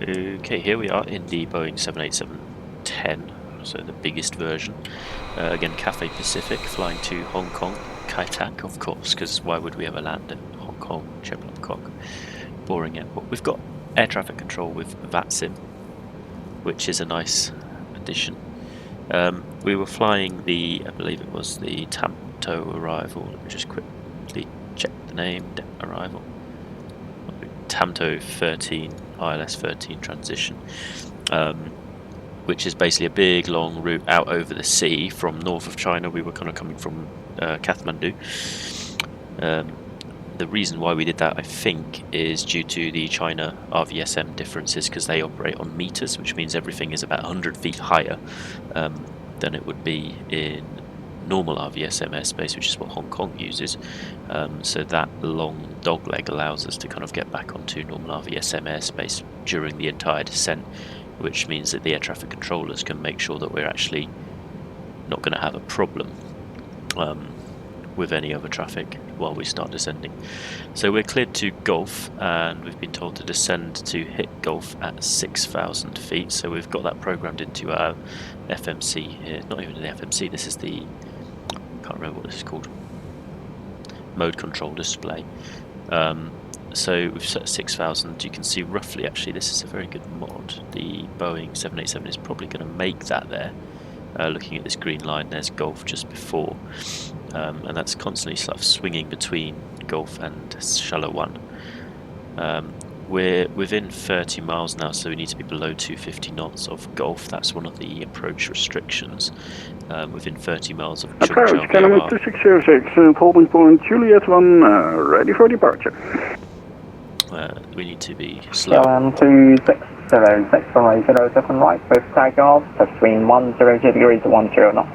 Okay, here we are in the Boeing 787-10, so the biggest version. Again, Cathay Pacific, flying to Hong Kong, Kai Tak, of course, because why would we ever land at Hong Kong, Kok? Boring airport. We've got air traffic control with VATSIM, which is a nice addition. We were flying the, I believe it was the Tamto arrival. Let me just quickly check the name. Arrival. Tamto 13, ILS 13 transition, which is basically a big long route out over the sea from north of China. We were kind of coming from Kathmandu. The reason why we did that, I think, is due to the China RVSM differences, because they operate on meters, which means everything is about 100 feet higher than it would be in normal RVSM airspace, which is what Hong Kong uses. So that long dogleg allows us to kind of get back onto normal RVSM airspace during the entire descent, which means that the air traffic controllers can make sure that we're actually not going to have a problem with any other traffic while we start descending. So we're cleared to Gulf, and we've been told to descend to hit Gulf at 6,000 feet. So we've got that programmed into our FMC here. Not even an FMC, this is the, I can't remember what this is called, mode control display. So we've set 6,000. You can see roughly, actually this is a very good mod, the Boeing 787 is probably going to make that there. Looking at this green line, there's Gulf just before, and that's constantly sort of swinging between Gulf and Shallow 1. We're within 30 miles now, so we need to be below 250 knots of Gulf. That's one of the approach restrictions. Within 30 miles of Approach, kilometer 606, holding point Juliet 1, ready for departure. We need to be slow. 260, right, with takeoff, between 100 degrees to 10 knots.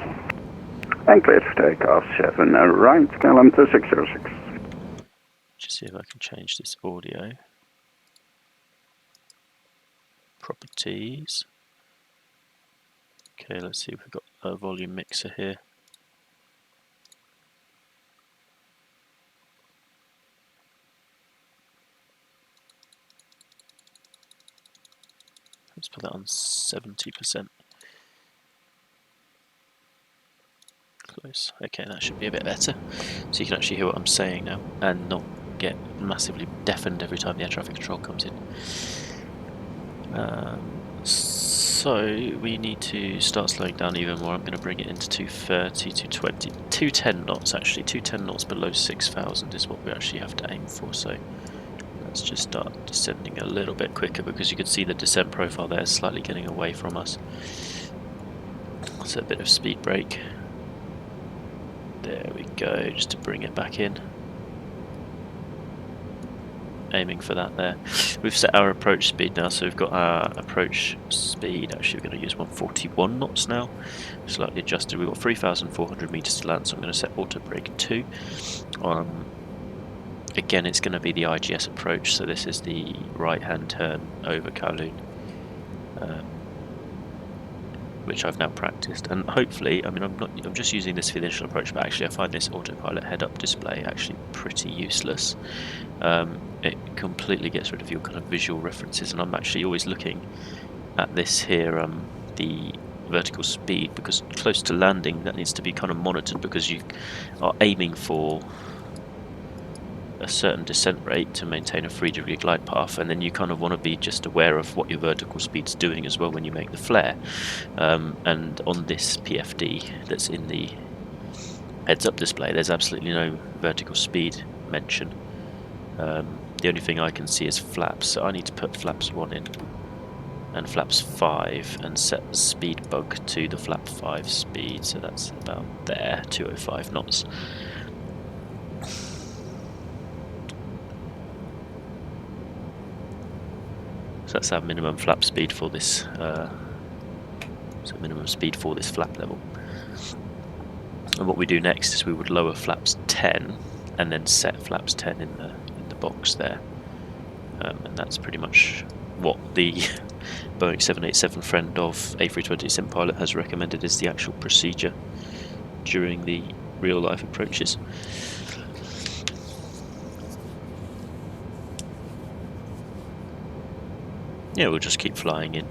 And clear for takeoff, 7, right, kilometer 606. Just see if I can change this audio. Properties. Okay, let's see if we've got a volume mixer here. Let's put that on 70%. Close. Okay, that should be a bit better. So you can actually hear what I'm saying now and not get massively deafened every time the air traffic control comes in. So we need to start slowing down even more. I'm going to bring it into 230, 220, 210 knots actually. 210 knots below 6,000 is what we actually have to aim for. So let's just start descending a little bit quicker, because you can see the descent profile there is slightly getting away from us. So a bit of speed brake. There we go, just to bring it back in. Aiming for that there. We've set our approach speed now, so we've got our approach speed. Actually, we're going to use 141 knots now. Slightly adjusted. We've got 3,400 meters to land, so I'm going to set auto brake 2. Again, it's going to be the IGS approach, so this is the right-hand turn over Kowloon, which I've now practiced, and hopefully, I mean, I'm just using this for the initial approach, but actually I find this autopilot head-up display actually pretty useless. It completely gets rid of your kind of visual references, and I'm actually always looking at this here, the vertical speed, because close to landing that needs to be kind of monitored, because you are aiming for a certain descent rate to maintain a 3-degree glide path, and then you kind of want to be just aware of what your vertical speed's doing as well when you make the flare. And on this PFD that's in the heads-up display, there's absolutely no vertical speed mention. The only thing I can see is flaps, so I need to put flaps 1 in and flaps 5 and set the speed bug to the flap 5 speed, so that's about there, 205 knots. So that's our minimum flap speed for this, minimum speed for this flap level. And what we do next is we would lower flaps 10 and then set flaps 10 in the box there. And that's pretty much what the Boeing 787 friend of A320 Sim Pilot has recommended is the actual procedure during the real life approaches. Yeah, we'll just keep flying in.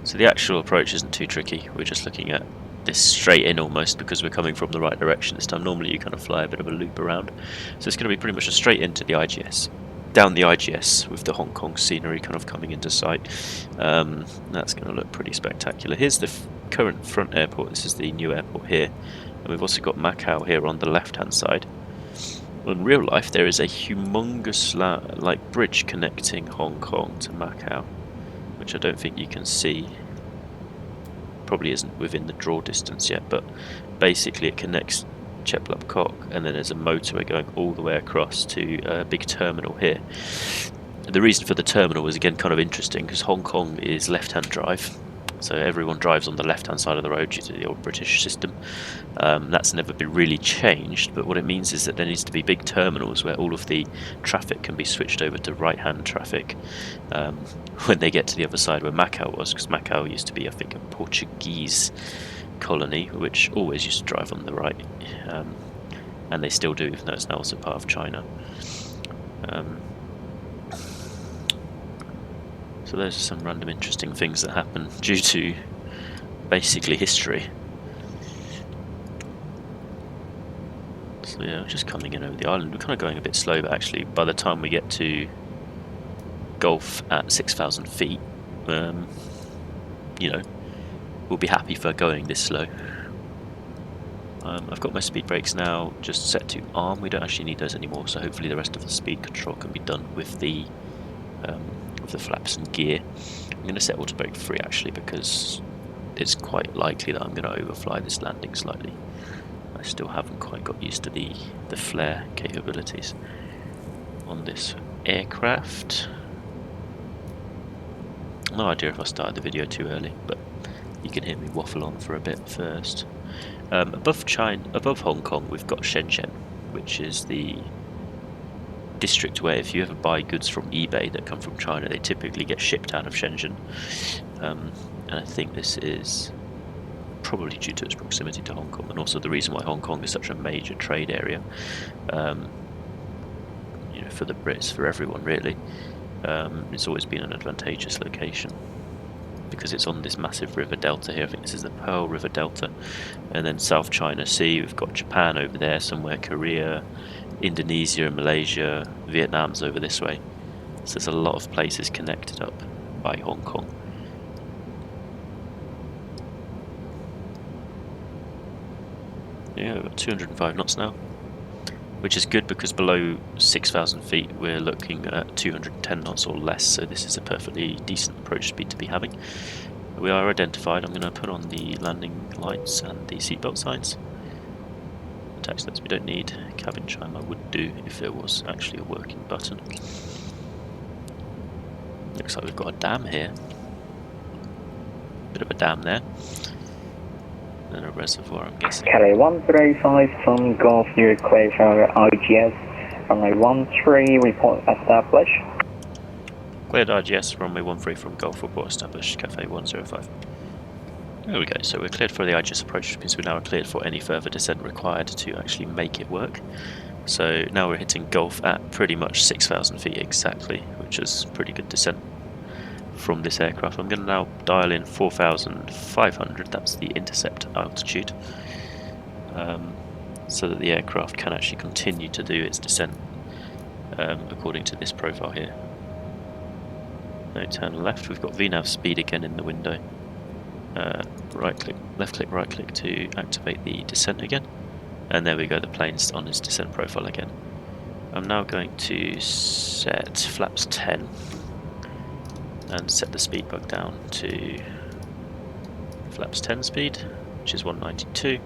So the actual approach isn't too tricky. We're just looking at this straight in almost because we're coming from the right direction this time. Normally you kind of fly a bit of a loop around. So it's going to be pretty much a straight into the IGS. Down the IGS with the Hong Kong scenery kind of coming into sight. That's going to look pretty spectacular. Here's the current front airport. This is the new airport here. And we've also got Macau here on the left-hand side. Well, in real life there is a humongous like bridge connecting Hong Kong to Macau, which I don't think you can see. Probably isn't within the draw distance yet, but basically it connects Cheplap Kok, and then there's a motorway going all the way across to a big terminal here. The reason for the terminal was again kind of interesting because Hong Kong is left-hand drive, so everyone drives on the left-hand side of the road due to the old British system. That's never been really changed, but what it means is that there needs to be big terminals where all of the traffic can be switched over to right-hand traffic when they get to the other side where Macau was, because Macau used to be, I think, a Portuguese colony which always used to drive on the right, and they still do, even though it's now also part of China. So those are some random interesting things that happen due to basically history. So yeah, just coming in over the island. We're kind of going a bit slow, but actually by the time we get to Gulf at 6,000 feet, you know, we'll be happy for going this slow. I've got my speed brakes now just set to arm. We don't actually need those anymore, so hopefully the rest of the speed control can be done with the flaps and gear. I'm going to set auto brake free actually because it's quite likely that I'm going to overfly this landing slightly. I still haven't quite got used to the flare capabilities on this aircraft. No idea if I started the video too early, but you can hear me waffle on for a bit first. Above Hong Kong we've got Shenzhen, which is the district where if you ever buy goods from eBay that come from China, they typically get shipped out of Shenzhen. And I think this is probably due to its proximity to Hong Kong, and also the reason why Hong Kong is such a major trade area, you know, for the Brits, for everyone really. It's always been an advantageous location because it's on this massive river delta here. I think this is the Pearl River Delta, and then South China Sea, we've got Japan over there somewhere, Korea, Indonesia and Malaysia, Vietnam's over this way. So there's a lot of places connected up by Hong Kong. Yeah, we've got 205 knots now, which is good because below 6,000 feet we're looking at 210 knots or less, so this is a perfectly decent approach speed to be having. We are identified. I'm going to put on the landing lights and the seatbelt signs. Taxi lights we don't need. Cabin chime I would do if there was actually a working button. Looks like we've got a dam here. Bit of a dam there. And a reservoir, I'm guessing. Kelly 135 from Golf, you're clear for IGS. Runway 13, report established. Cleared IGS, runway 13 from Golf, report established, Cafe 105. There we go, so we're cleared for the IGS approach, which means we now are cleared for any further descent required to actually make it work. So now we're hitting Golf at pretty much 6,000 feet exactly, which is pretty good descent from this aircraft. I'm going to now dial in 4,500, that's the intercept altitude, so that the aircraft can actually continue to do its descent according to this profile here. Now turn left, we've got VNAV speed again in the window. Right click, left click, right click to activate the descent again, and there we go, the plane's on its descent profile again. I'm now going to set flaps 10 and set the speed bug down to flaps 10 speed, which is 192.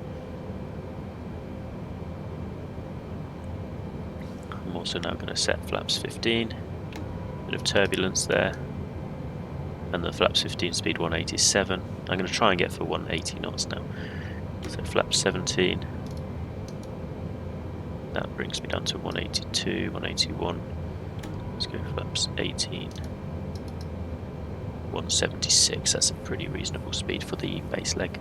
I'm also now going to set flaps 15, bit of turbulence there, and the flaps 15 speed 187. I'm going to try and get for 180 knots now. So flaps 17, that brings me down to 182, 181. Let's go flaps 18. 176, that's a pretty reasonable speed for the base leg.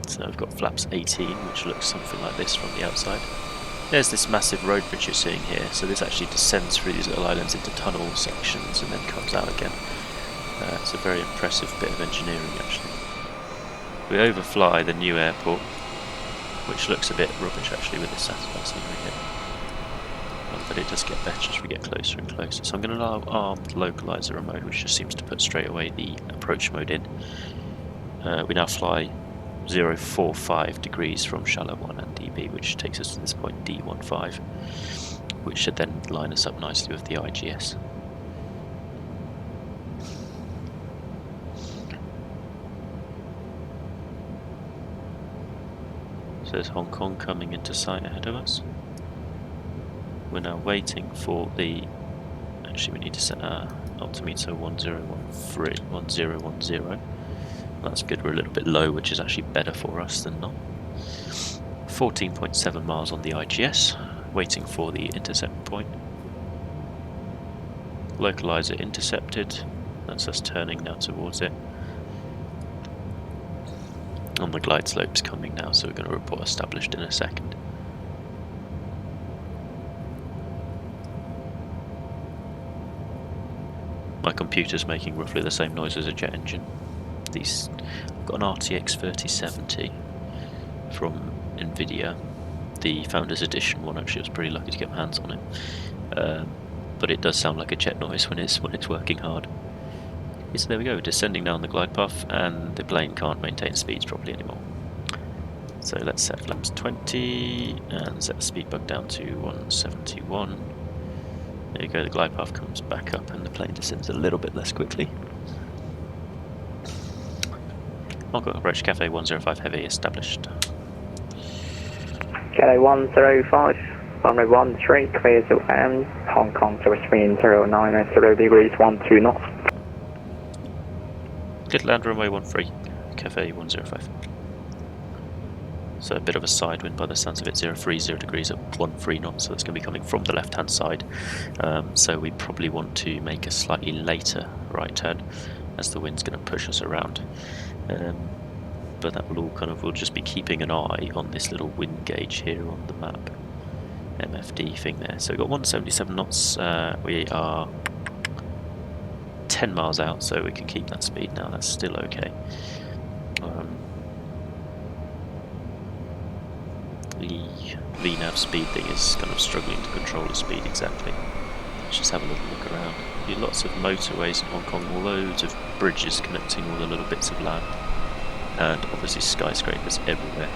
So I've got flaps 18, which looks something like this from the outside. there's this massive road bridge you're seeing here, so this actually descends through these little islands into tunnel sections and then comes out again. It's a very impressive bit of engineering actually. We overfly the new airport, which looks a bit rubbish actually with this satellite scenery here. But it does get better as we get closer and closer. So I'm going to allow armed localizer mode, which just seems to put straight away the approach mode in. We now fly 045 degrees from shallow 1 and DB, which takes us to this point D15, which should then line us up nicely with the IGS. So there's Hong Kong coming into sight ahead of us. We're now waiting for the... Actually, we need to set our altimeter 1010. That's good, we're a little bit low, which is actually better for us than not. 14.7 miles on the IGS, waiting for the intercept point. Localizer intercepted, that's us turning now towards it. And the glide slope's coming now, so we're going to report established in a second. My computer's making roughly the same noise as a jet engine. I've got an RTX 3070 from Nvidia. The Founders Edition one, actually, I was pretty lucky to get my hands on it. But it does sound like a jet noise when it's working hard. Okay, so there we go, descending down the glide path, and the plane can't maintain speeds properly anymore. So let's set flaps 20 and set the speed bug down to 171. There you go, the glide path comes back up and the plane descends a little bit less quickly. Hong Kong approach Cafe 105 heavy established. Cafe 105, runway 13, clear to land, Hong Kong to 309 at 0 degrees 12 knots. Good, land runway 13, Cafe 105. So a bit of a side wind by the sounds of it, 030 degrees at 13 knots, so that's going to be coming from the left hand side. So we probably want to make a slightly later right turn, as the wind's going to push us around. But that will all we'll just be keeping an eye on this little wind gauge here on the map, MFD thing there. So we've got 177 knots, we are 10 miles out, so we can keep that speed now, that's still okay. The VNAV speed thing is kind of struggling to control the speed exactly. Let's just have a little look around. There'll be lots of motorways in Hong Kong, loads of bridges connecting all the little bits of land, and obviously skyscrapers everywhere.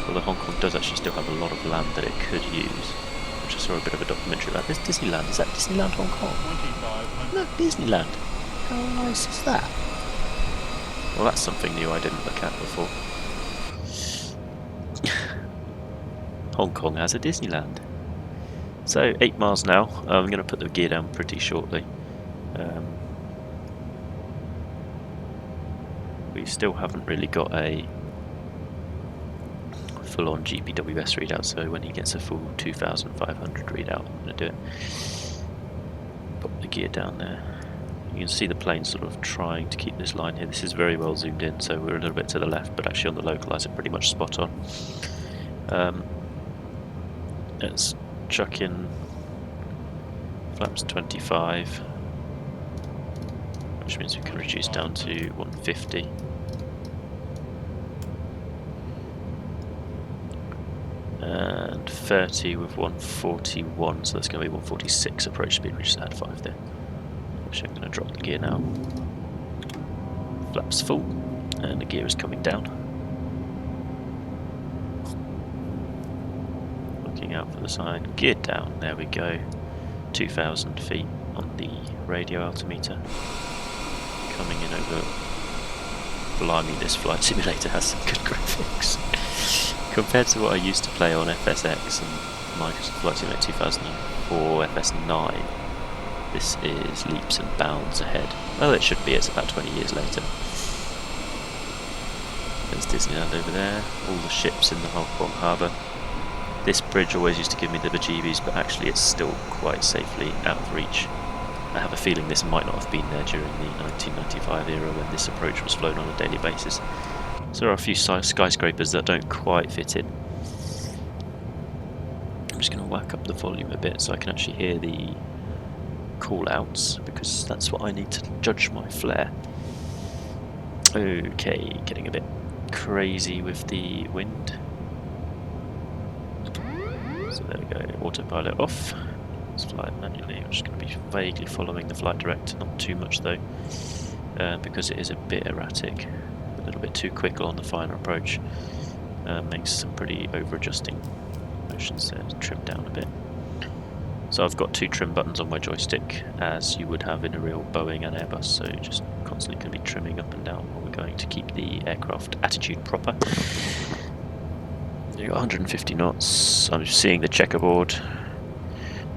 Although Hong Kong does actually still have a lot of land that it could use, which I saw a bit of a documentary about. There's Disneyland. Is that Disneyland Hong Kong? 25. Look, Disneyland. How nice is that? Well, that's something new I didn't look at before. Hong Kong has a Disneyland. So 8 miles now. I'm going to put the gear down pretty shortly. We still haven't really got a full-on GPWS readout, so when he gets a full 2500 readout, I'm going to do it. Put the gear down there. You can see the plane sort of trying to keep this line here. This is very well zoomed in, so we're a little bit to the left, but actually on the localizer pretty much spot on. Let's chuck in flaps 25, which means we can reduce down to 150. And 30 with 141, so that's going to be 146 approach speed, which is add 5 there. Actually, I'm going to drop the gear now. Flaps full, and the gear is coming down. Looking out for the sign. Gear down, there we go. 2,000 feet on the radio altimeter. Coming in over... Blimey, this flight simulator has some good graphics. Compared to what I used to play on FSX and Microsoft Flight Simulator 2004 FS9, this is leaps and bounds ahead. Well, it should be, it's about 20 years later. There's Disneyland over there, all the ships in the Hong Kong harbour. This bridge always used to give me the bejeebies, but actually it's still quite safely out of reach. I have a feeling this might not have been there during the 1995 era when this approach was flown on a daily basis. So there are a few skyscrapers that don't quite fit in. I'm just going to whack up the volume a bit so I can actually hear the call-outs, because that's what I need to judge my flare. Okay, getting a bit crazy with the wind. So there we go, autopilot off. Let's fly it manually. I'm just going to be vaguely following the flight director, not too much though, because it is a bit erratic, a little bit too quick on the final approach. Makes some pretty over-adjusting motions there, trim down a bit. So I've got 2 trim buttons on my joystick, as you would have in a real Boeing and Airbus, so just constantly going to be trimming up and down while we're going to keep the aircraft attitude proper. You've got 150 knots, I'm seeing the checkerboard.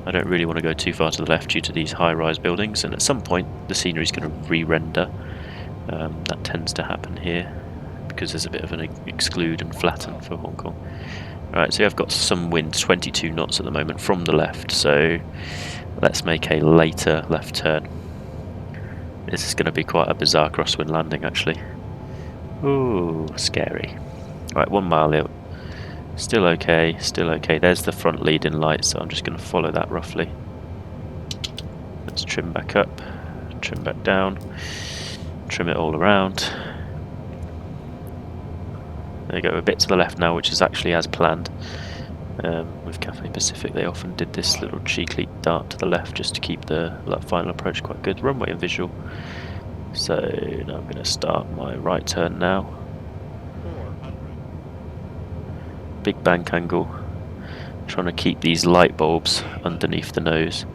I don't really want to go too far to the left due to these high-rise buildings, and at some point the scenery is going to re-render. That tends to happen here, because there's a bit of an exclude and flatten for Hong Kong. Right, so I've got some wind, 22 knots at the moment from the left, so let's make a later left turn. This is going to be quite a bizarre crosswind landing, actually. Ooh, scary. Right, 1 mile out. Still okay, still okay. There's the front leading light, so I'm just going to follow that roughly. Let's trim back up, trim back down, trim it all around. There you go, a bit to the left now, which is actually as planned. With Cathay Pacific, they often did this little cheeky dart to the left just to keep the final approach quite good. Runway and visual. So now I'm going to start my right turn now. Big bank angle. Trying to keep these light bulbs underneath the nose.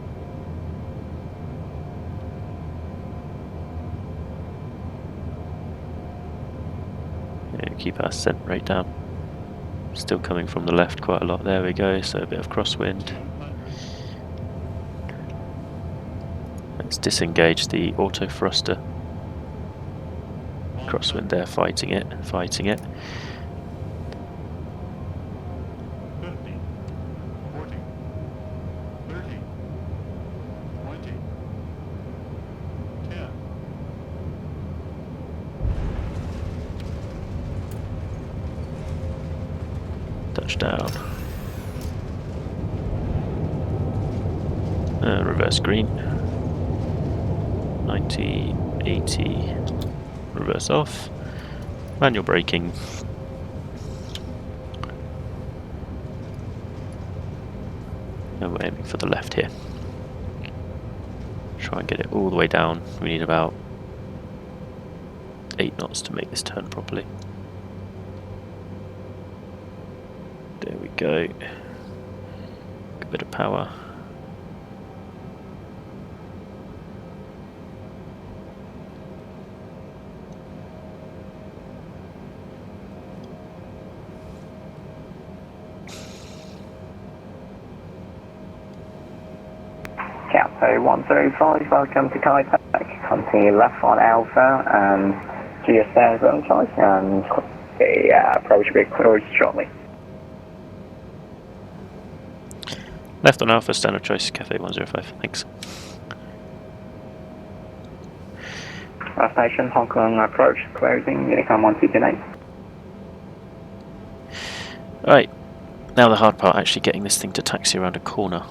Keep our ascent rate down. Still coming from the left quite a lot. There we go, so a bit of crosswind. Let's disengage the auto thruster. Crosswind there, fighting it, fighting it. 50, 40, 30, 20, 10. Touchdown. Reverse green. 90, 80. Reverse off. Manual braking. And we're aiming for the left here. Try and get it all the way down. We need about 8 knots to make this turn properly. There we go. A bit of power. Cathay 135, welcome to Kaipek. Continue left on Alpha and GSS zone choice, and the approach will be cleared shortly. Left on Alpha, standard choice, Cathay 105, thanks. Station, Hong Kong approach, closing, Unicom 129. Right, now the hard part, actually getting this thing to taxi around a corner.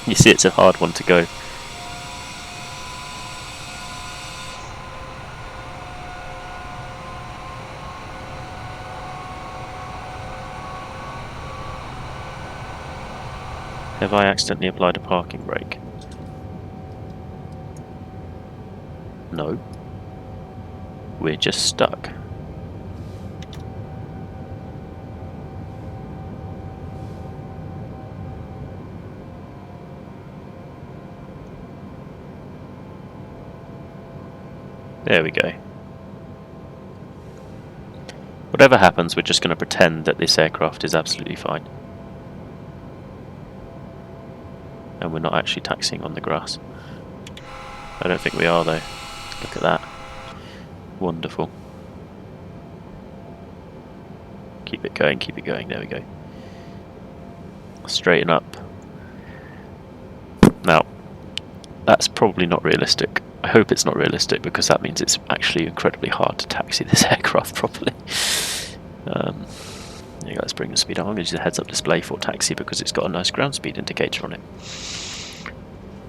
You see, it's a hard one to go. Have I accidentally applied a parking brake? No. We're just stuck. There we go. Whatever happens, we're just going to pretend that this aircraft is absolutely fine. And we're not actually taxiing on the grass. I don't think we are though. Look at that. Wonderful. Keep it going, there we go. Straighten up. Now, that's probably not realistic. I hope it's not realistic, because that means it's actually incredibly hard to taxi this aircraft properly. There you go, let's bring the speed up. I'm going to use the heads-up display for taxi because it's got a nice ground speed indicator on it.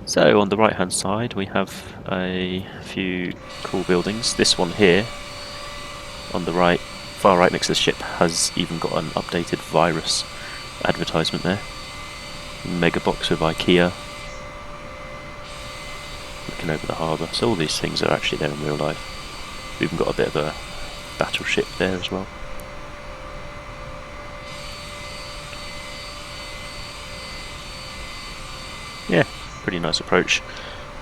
So on the right-hand side we have a few cool buildings. This one here, on the right, far right next to the ship, has even got an updated virus advertisement there. Mega box with IKEA. Looking over the harbour. So all these things are actually there in real life. We've even got a bit of a battleship there as well. Yeah, pretty nice approach.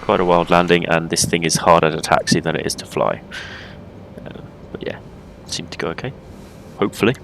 Quite a wild landing, and this thing is harder to taxi than it is to fly. But yeah, seemed to go okay. Hopefully.